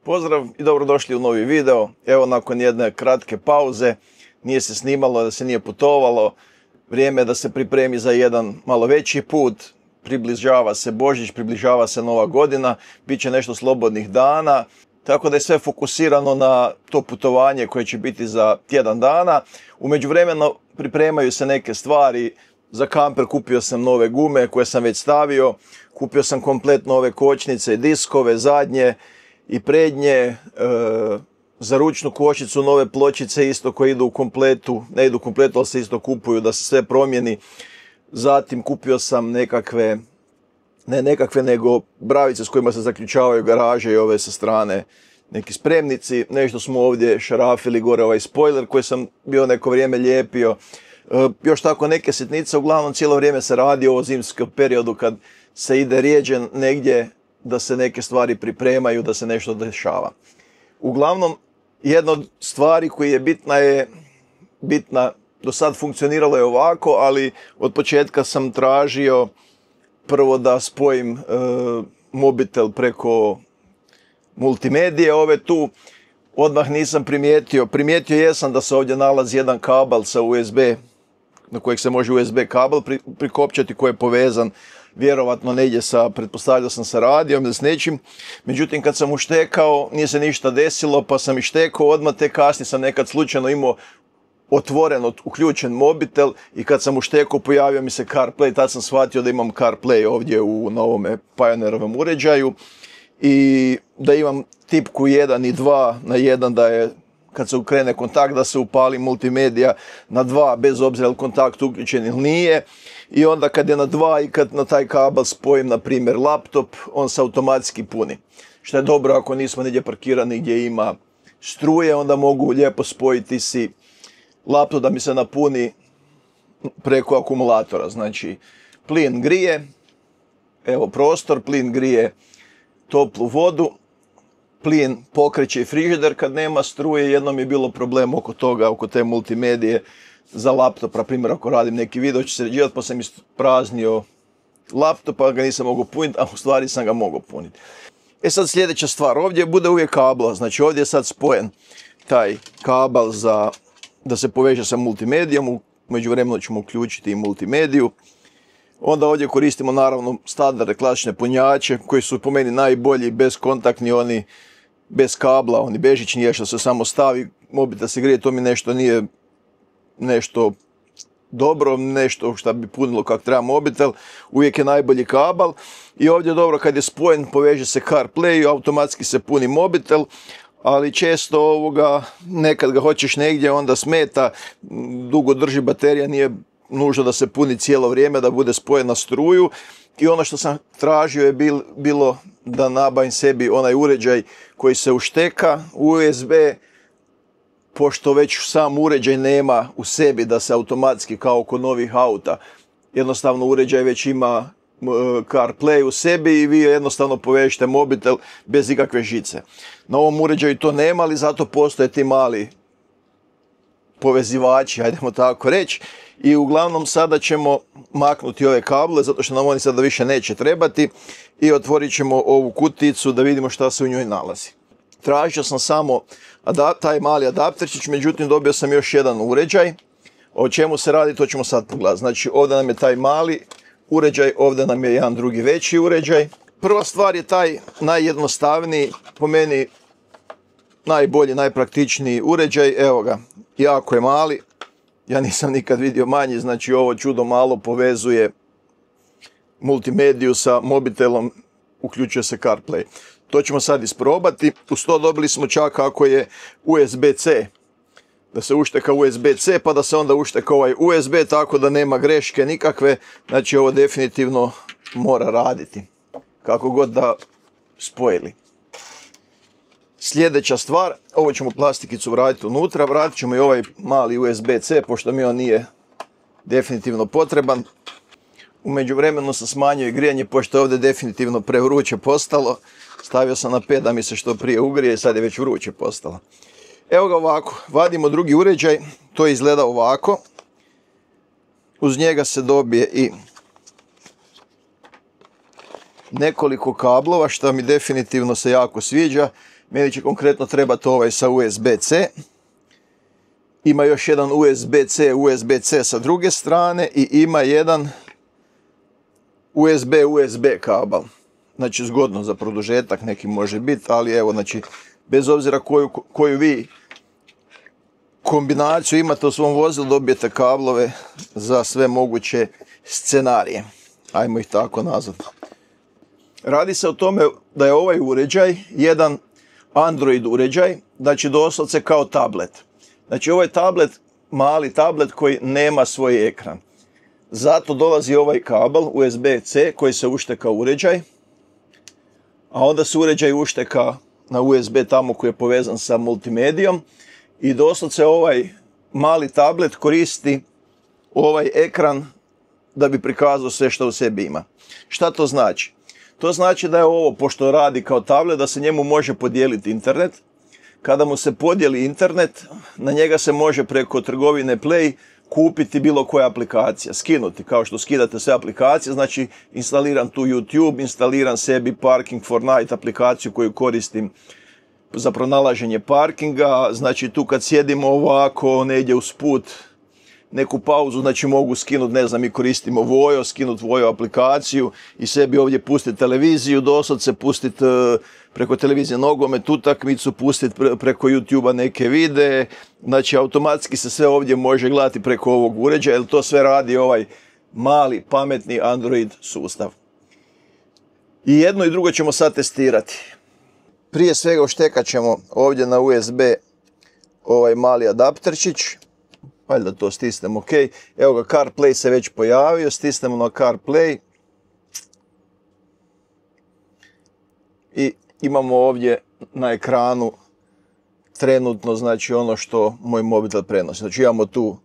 Pozdrav i dobrodošli u novi video. Evo, nakon jedne kratke pauze, nije se snimalo, da se nije putovalo. Vrijeme je da se pripremi za jedan malo veći put. Približava se Božić, približava se Nova godina, bit će nešto slobodnih dana. Tako da je sve fokusirano na to putovanje koje će biti za tjedan dana. U međuvremenu pripremaju se neke stvari. Za kamper kupio sam nove gume koje sam već stavio. Kupio sam komplet nove kočnice, diskove, zadnje i prednje. Za ručnu kočnicu nove pločice isto koje idu u kompletu. Ne idu u kompletu, ali se isto kupuju da se sve promijeni. Zatim kupio sam nego bravice s kojima se zaključavaju garaže i ove sa strane neki spremnici. Nešto smo ovdje šarafili gore ovaj spoiler koji sam bio neko vrijeme lijepio. Još tako neke sitnice, uglavnom cijelo vrijeme se radi o zimskom periodu kad se ide rijeđe negdje da se neke stvari pripremaju, da se nešto dešava. Uglavnom, jedna od stvari koja je bitna, do sad funkcioniralo je ovako, ali od početka sam tražio prvo da spojim mobitel preko multimedije ove tu. Odmah nisam primijetio jesam da se ovdje nalazi jedan kabel sa USB, na kojeg se može USB kabel prikopčati koji je povezan vjerovatno negdje pretpostavljao sam sa radijom ili s nečim. Međutim, kad sam uštekao, nije se ništa desilo, pa sam ištekao odmah, te kasnije sam nekad slučajno imao uključen mobitel i kad sam uštekao pojavio mi se CarPlay, tad sam shvatio da imam CarPlay ovdje na ovome Pioneerovom uređaju i da imam tipku 1 i 2 na 1, da je kad se ukrene kontakt da se upali multimedija na 2 bez obzira je li kontakt uključen ili nije. I onda kad je na 2 i kad na taj kabel spojim na primjer laptop, on se automatski puni. Što je dobro ako nismo negdje parkirani gdje ima struje, onda mogu lijepo spojiti si laptop da mi se napuni preko akumulatora. Znači, plin grije, evo prostor, plin grije toplu vodu, plin pokreće i frižider kad nema struje. Jednom je bilo problem oko toga, oko te multimedije za laptop. Na primjer, ako radim neki video ću sređivati, pa sam ispraznio laptop, pa ga nisam mogao puniti, a u stvari sam ga mogao puniti. Sad sljedeća stvar, ovdje bude uvijek kabla, znači ovdje je sad spojen taj kabel da se poveže sa multimedijom, u međuvremenu ćemo uključiti i multimediju. Onda ovdje koristimo naravno standardne klasične punjače koji su po meni najbolji, bezkontaktni, oni bez kabla, oni bežični je što se samo stavi, mobitel se grije, to mi nešto nije nešto dobro, nešto što bi punilo kako treba mobitel, uvijek je najbolji kabel. I ovdje je dobro kad je spojen, poveže se CarPlay i automatski se puni mobitel, ali često nekad ga hoćeš negdje, onda smeta, dugo drži baterija, nije nužno da se puni cijelo vrijeme, da bude spojen na struju. I ono što sam tražio je bilo da nabavim sebi onaj uređaj koji se ušteka u USB, pošto već sam uređaj nema u sebi da se automatski kao kod novih auta. Jednostavno uređaj već ima CarPlay u sebi i vi jednostavno povežete mobitel bez ikakve žice. Na ovom uređaju to nema, ali zato postoje ti mali povezivači, hajdemo tako reći. I uglavnom sada ćemo maknuti ove kable, zato što nam oni sada više neće trebati, i otvorit ćemo ovu kuticu da vidimo šta se u njoj nalazi. Tražio sam samo taj mali adapterčić, međutim dobio sam još jedan uređaj. O čemu se radi, to ćemo sad pogledati. Znači ovdje nam je taj mali uređaj, ovdje nam je jedan drugi veći uređaj. Prva stvar je taj najjednostavniji, po meni najbolji, najpraktičniji uređaj. Evo ga, jako je mali. Ja nisam nikad vidio manji, znači ovo čudo malo povezuje multimediju sa mobitelom, uključuje se CarPlay. To ćemo sad isprobati. Uz to dobili smo čak ako je USB-C, da se ušteka USB-C pa da se onda ušteka ovaj USB, tako da nema greške nikakve. Znači ovo definitivno mora raditi, kako god da spojili. Sljedeća stvar, ovo ćemo plastikicu vratiti unutra, vratit ćemo i ovaj mali USB-C, pošto mi on nije definitivno potreban. U međuvremenu sam smanjio i grijanje, pošto je ovdje definitivno prevruće postalo. Stavio sam na 5 da mi se što prije ugrije i sad je već vruće postalo. Evo ga ovako, vadimo drugi uređaj, to izgleda ovako. Uz njega se dobije i nekoliko kablova, što mi definitivno se jako sviđa. Meni će konkretno trebati ovaj sa USB-C. Ima još jedan USB-C sa druge strane i ima jedan USB kabel. Znači zgodno za produžetak neki može biti, ali evo, znači, bez obzira koju vi kombinaciju imate u svom vozilu, dobijete kablove za sve moguće scenarije. Ajmo ih tako nazvati. Radi se o tome da je ovaj uređaj jedan Android uređaj, znači doslovce kao tablet. Znači ovaj tablet, mali tablet koji nema svoj ekran. Zato dolazi ovaj kabel USB-C koji se ušteka u uređaj, a onda se uređaj ušteka na USB tamo koji je povezan sa multimedijom i doslovce ovaj mali tablet koristi ovaj ekran da bi prikazao sve što u sebi ima. Šta to znači? To znači da je ovo, pošto radi kao tablet, da se njemu može podijeliti internet. Kada mu se podijeli internet, na njega se može preko trgovine Play kupiti bilo koja aplikacija, skinuti, kao što skidate sve aplikacije, znači instaliram tu YouTube, instaliram sebi Parking for Night aplikaciju koju koristim za pronalaženje parkinga, znači tu kad sjedimo ovako negdje usput neku pauzu, znači mogu skinuti, ne znam, mi koristimo Vojo, skinuti Vojo aplikaciju i sebi ovdje pustiti televiziju, doslovce pustiti preko televizije nogomet, utakmicu, pustiti preko YouTube-a neke videe, znači automatski se sve ovdje može gledati preko ovog uređaja, jer to sve radi ovaj mali, pametni Android sustav. I jedno i drugo ćemo sad testirati. Prije svega uštekat ćemo ovdje na USB ovaj mali adapterčić. Valjda to stisnemo, ok. Evo ga, CarPlay se već pojavio, stisnemo na CarPlay. I imamo ovdje na ekranu trenutno, znači, ono što moj mobitel prenosi. Znači imamo tu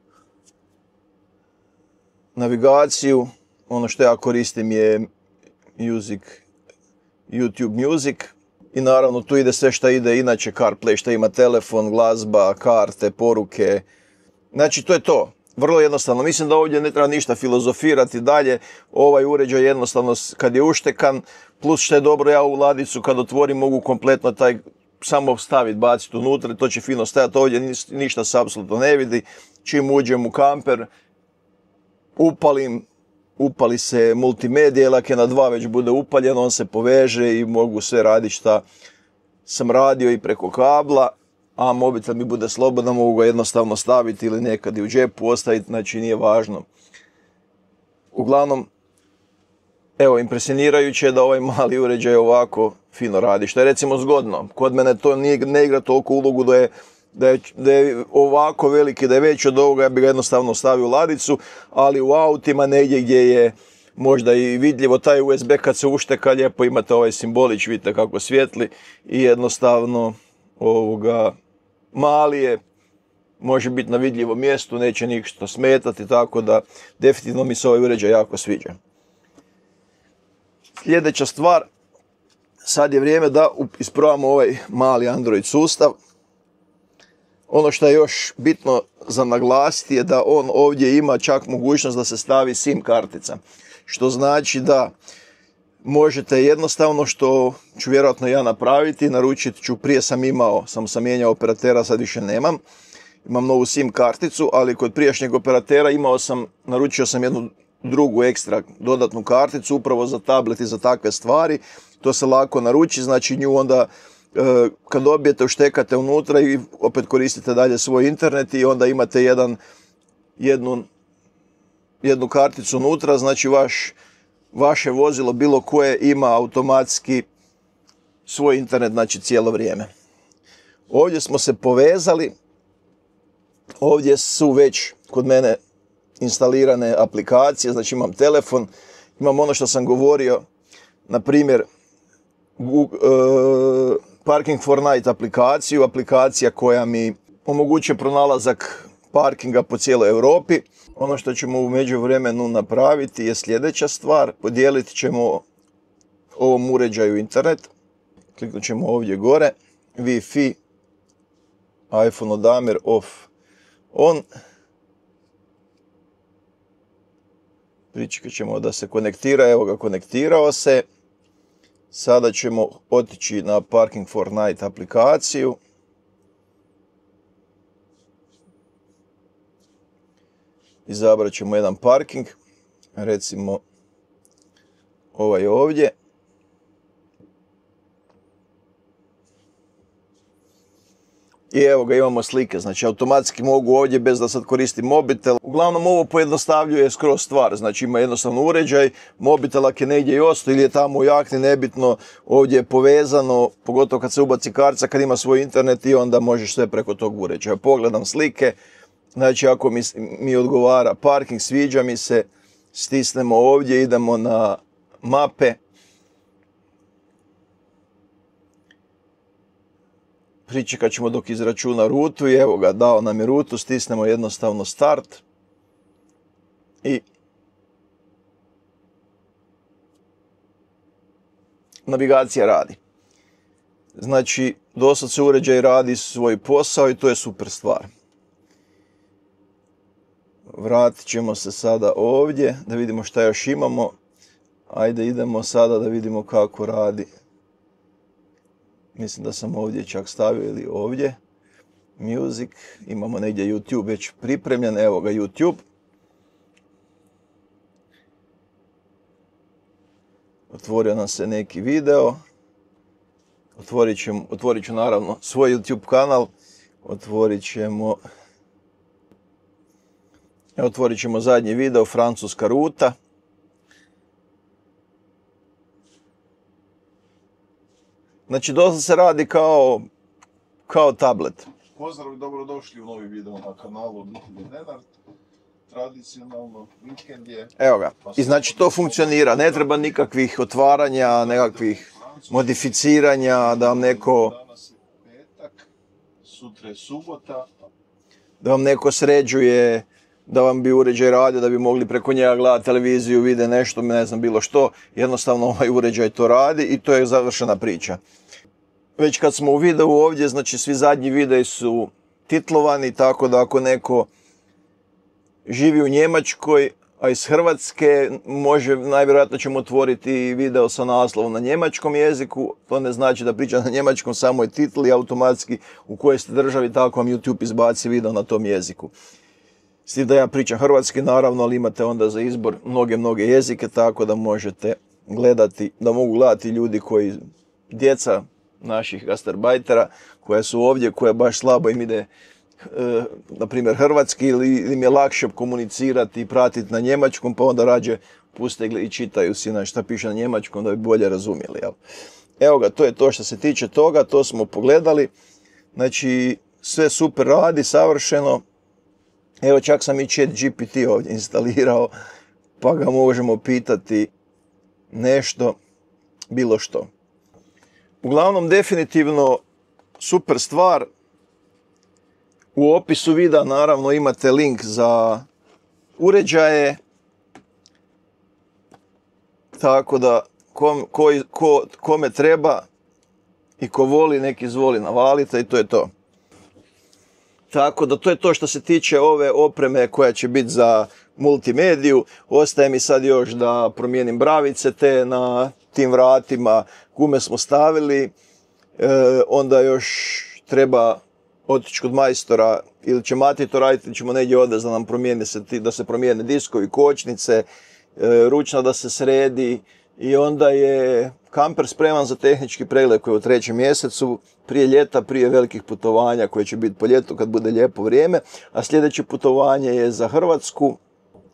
navigaciju, ono što ja koristim je YouTube Music. I naravno tu ide sve što ide inače CarPlay, što ima telefon, glazba, karte, poruke. Znači to je to. Vrlo jednostavno. Mislim da ovdje ne treba ništa filozofirati dalje. Ovaj uređaj jednostavno kad je uštekan, plus što je dobro, ja u ladicu kad otvorim mogu kompletno taj samo staviti, baciti unutra, to će fino stajati. Ovdje ništa se apsolutno ne vidi. Čim uđem u kamper, upali se multimedija, jer ako je na 2 već bude upaljen, on se poveže i mogu sve raditi šta sam radio i preko kabla, a mobitel mi bude slobodan, mogu ga jednostavno staviti ili nekad i u džepu ostaviti, znači nije važno. Uglavnom, evo, impresionirajuće je da ovaj mali uređaj ovako fino radi, što je recimo zgodno. Kod mene to ne igra toliko ulogu da je ovako veliki, da je veći od ovoga, ja bi ga jednostavno stavio u ladicu, ali u autima negdje gdje je možda i vidljivo taj USB kad se ušteka, lijepo imate ovaj simbolić, vidite kako svijetli i jednostavno mali je, može biti na vidljivom mjestu, neće ništa smetati, tako da definitivno mi se ovaj uređaj jako sviđa. Sljedeća stvar, sad je vrijeme da isprobamo ovaj mali Android sustav. Ono što je još bitno za naglasiti je da on ovdje ima čak mogućnost da se stavi SIM kartica. Što znači da možete jednostavno, što ću vjerojatno ja napraviti, naručit ću, prije sam mijenjao operatera, sad više nemam. Imam novu SIM karticu, ali kod prijašnjeg operatera naručio sam jednu drugu ekstra dodatnu karticu upravo za tablet i za takve stvari. To se lako naruči, znači nju onda kad dobijete, uštekate unutra i opet koristite dalje svoj internet i onda imate jednu karticu unutra, znači vaše vozilo bilo koje ima automatski svoj internet, znači cijelo vrijeme. Ovdje smo se povezali, ovdje su već kod mene instalirane aplikacije, znači imam telefon, imam ono što sam govorio, na primjer Parking for Night aplikacija koja mi omogućuje pronalazak parkinga po cijeloj Europi. Ono što ćemo u međuvremenu napraviti je sljedeća stvar, podijelit ćemo ovom uređaju internet, kliknut ćemo ovdje gore, Wi-Fi, iPhone odamer off, on, pričekat ćemo da se konektira, evo ga, konektirao se. Sada ćemo otići na Parking4Night aplikaciju. Izabrat ćemo jedan parking, recimo ovaj ovdje. I evo ga, imamo slike, znači automatski mogu ovdje bez da sad koristim mobitel. Uglavnom ovo pojednostavljuje skroz stvar, znači ima jednostavno uređaj, mobitel ako je negdje i ostao ili je tamo u jakni, nebitno, ovdje je povezano, pogotovo kad se ubaci kartica, kad ima svoj internet i onda možeš sve preko tog uređaja. Pogledam slike, znači ako mi odgovara parking, sviđa mi se, stisnemo ovdje, idemo na mape. Pričekat ćemo dok izračuna rutu i evo ga, dao nam je rutu, stisnemo jednostavno start i navigacija radi. Znači, dosad se uređaj radi svoj posao i to je super stvar. Vratit ćemo se sada ovdje da vidimo šta još imamo. Ajde, idemo sada da vidimo kako radi. Mislim da sam ovdje čak stavio ili ovdje. Music. Imamo negdje YouTube već pripremljen. Evo ga YouTube. Otvorio nam se neki video. Otvorit ću naravno svoj YouTube kanal. Otvorit ćemo zadnji video, francuska ruta. Znači, dosta se radi kao tablet. Pozdrav i dobrodošli u novi video na kanalu Obitelji Nenad. Tradicionalno, vikend je. Evo ga. I znači to funkcionira. Ne treba nikakvih otvaranja, nekakvih modificiranja, da vam neko... Danas je petak, sutra je subota. Da vam neko sređuje, da vam bi uređaj radio, da bi mogli preko njega gledati televiziju, vide nešto, ne znam, bilo što. Jednostavno ovaj uređaj to radi i to je završena priča. Već kad smo u videu ovdje, znači svi zadnji videi su titlovani, tako da ako neko živi u Njemačkoj, a iz Hrvatske, najvjerojatno ćemo otvoriti video sa naslovom na njemačkom jeziku. To ne znači da priča na njemačkom, samo je titl i automatski u kojoj ste državi, tako vam YouTube izbaci video na tom jeziku. S tim da ja pričam hrvatski, naravno, ali imate onda za izbor mnoge jezike, tako da možete gledati, da mogu gledati ljudi koji, djeca naših gastarbajtera, koja su ovdje, koja baš slabo im ide, na primjer, hrvatski, ili im je lakše komunicirati i pratiti na njemačkom, pa onda rađe puste i čitaju si šta piše na njemačkom da bi bolje razumjeli. Jel? Evo ga, to je to što se tiče toga, to smo pogledali. Znači, sve super radi, savršeno. Evo, čak sam i ChatGPT ovdje instalirao, pa ga možemo pitati nešto, bilo što. Uglavnom, definitivno super stvar. U opisu videa naravno imate link za uređaje, tako da kome treba i ko voli, nek izvoli navalite i to je to. Tako da to je to što se tiče ove opreme koja će biti za multimediju. Ostaje mi sad još da promijenim bravice te na tim vratima, gume smo stavili, onda još treba otići kod majstora, ili će Mati to raditi, ili ćemo negdje odvesti da se promijene diskovi, kočnice, ručna da se sredi i onda je kamper spreman za tehnički pregled koji je u 3. mjesecu, prije ljeta, prije velikih putovanja koje će biti po ljetu kad bude lijepo vrijeme, a sljedeće putovanje je za Hrvatsku,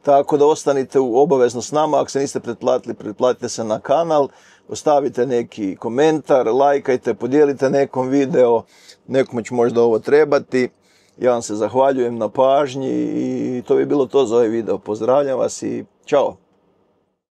tako da ostanite obavezno s nama. Ako se niste pretplatili, pretplatite se na kanal, ostavite neki komentar, lajkajte, podijelite nekom video, nekome će možda ovo trebati. Ja vam se zahvaljujem na pažnji i to bi bilo to za ovaj video. Pozdravljam vas i čao!